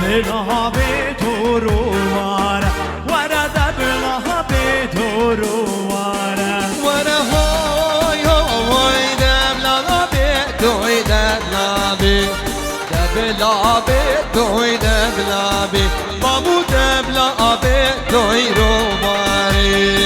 دبلها به تو رواره وره دبلها به تو رواره وره های های دبلها به توی دبلها به دبلها به توی دبلها به بابو دبلها به توی رواره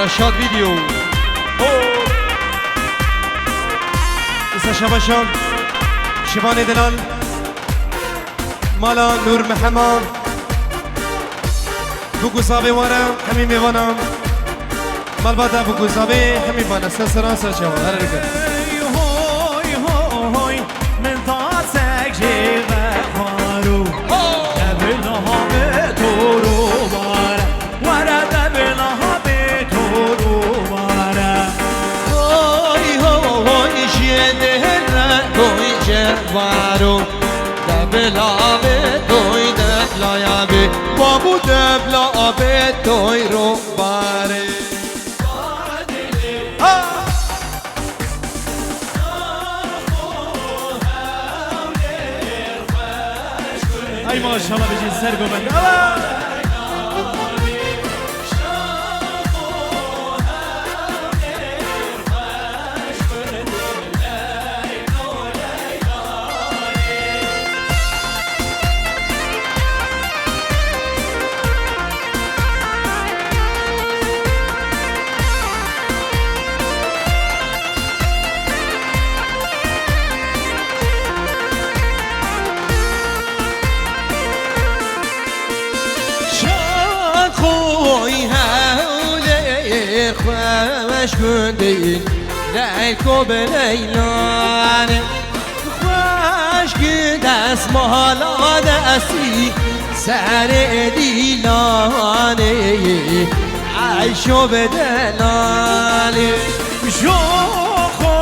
رشاد فيديو إسا شباشان شبان دلال مالا نور محمد بوكو صابي ورا همي ميوانا مال بادا بوكو صابي همي بانا سلسلان سلشوان هلا ركب هوي هوي من طاسك جيغة فارو دبلها به تو رواره ورا دبلها وارو دبلا به توی دبلا یا به بابو دبلا به توی رو باره ای ماشاءالله بجین سرگو بند خوش گندی لیکو به لیلانه خوش گند از مالا دستی سر دیلانه عیشو به دلانه شوخو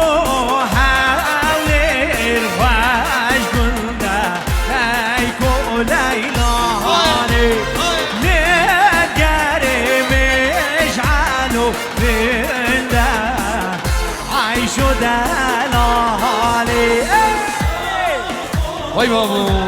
حولیر خوش گنده لیکو لیلانه عيشو دلالي وای بابو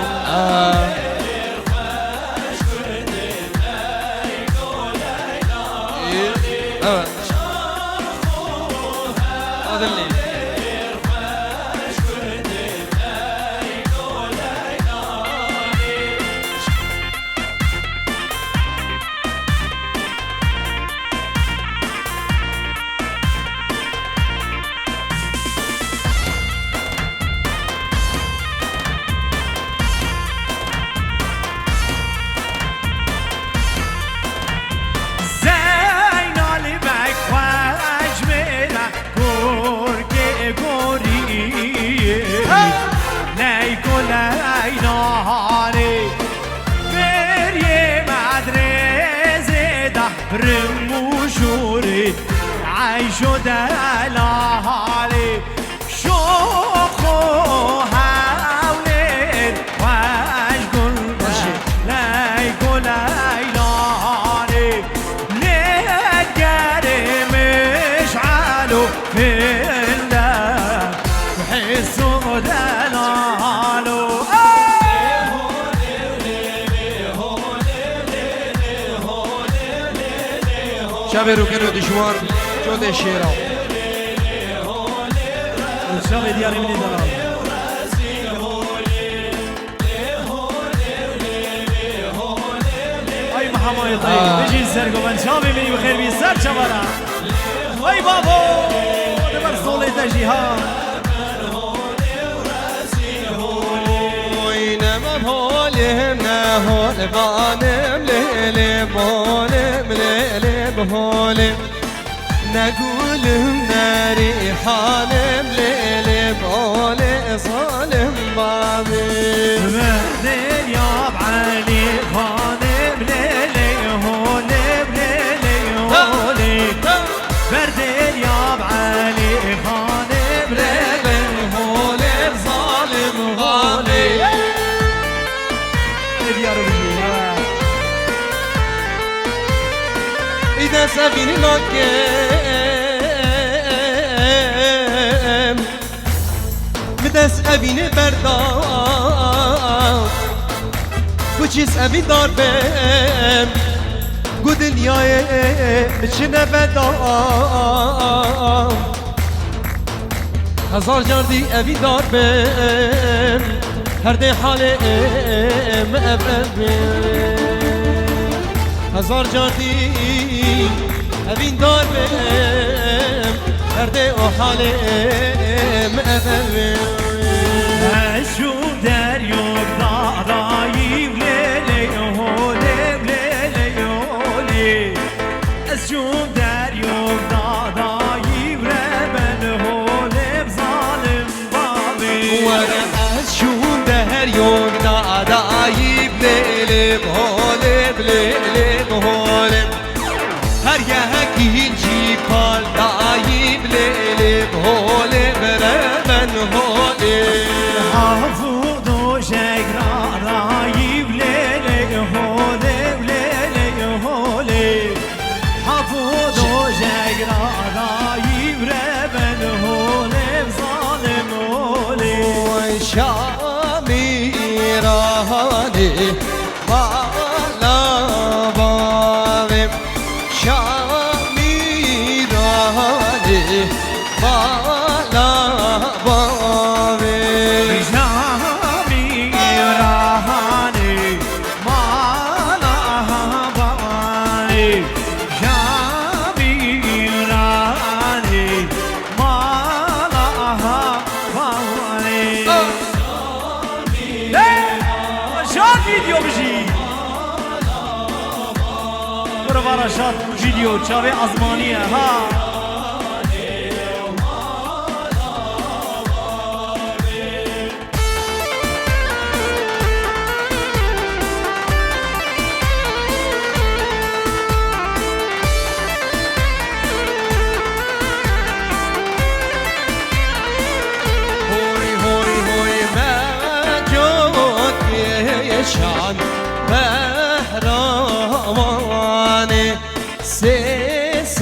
رموشوري عيشو دلالي شوخو هاولين واش قلنا لايقو لايلاني لقاري مشعلو في الله وحسو دلالو شب رو کنو دشوار جود شیرا شب دیاری منی دلال ای محمای طیب بجین سرگو من شابی منی بخیر بی سر چبارا ای بابو دبر صولی تجیهان هولم نهول بانم ليلم هولم ليلم هولم نقولم ناري حالم ليلم هولم صالم بابي مهدل يا بعلي خانم ليلي هولم ليلي هولم بردل يا بعلي خانم ليلي هولم ظالم دست اوین ناکم دست اوین بردار بچیز اوین دار بم گو دنیای چنه بدار هزار جاردی اوین دار بم هر ده حالم ابم هزار جاردی اوین دار بم هر ده حالم ابم شو در yok dağdayım lele hole lele hole şu der yok dağdayım ben hole zalim babi وانا شون در yok dağdayım lelim holem lelim holem her yekinci paldayım lelim holem ben holem Hafudu şekrarayım lele hole lele hole Hafudu şekrarayım ben hole zalim hole شامیرانی بالا بارم شامیرانی بالا بارم Şamirahane mala bavane Şamirahane mala bavane Şad video bişi Buraya şad video çave azmaniye ha شان بهرامانه 300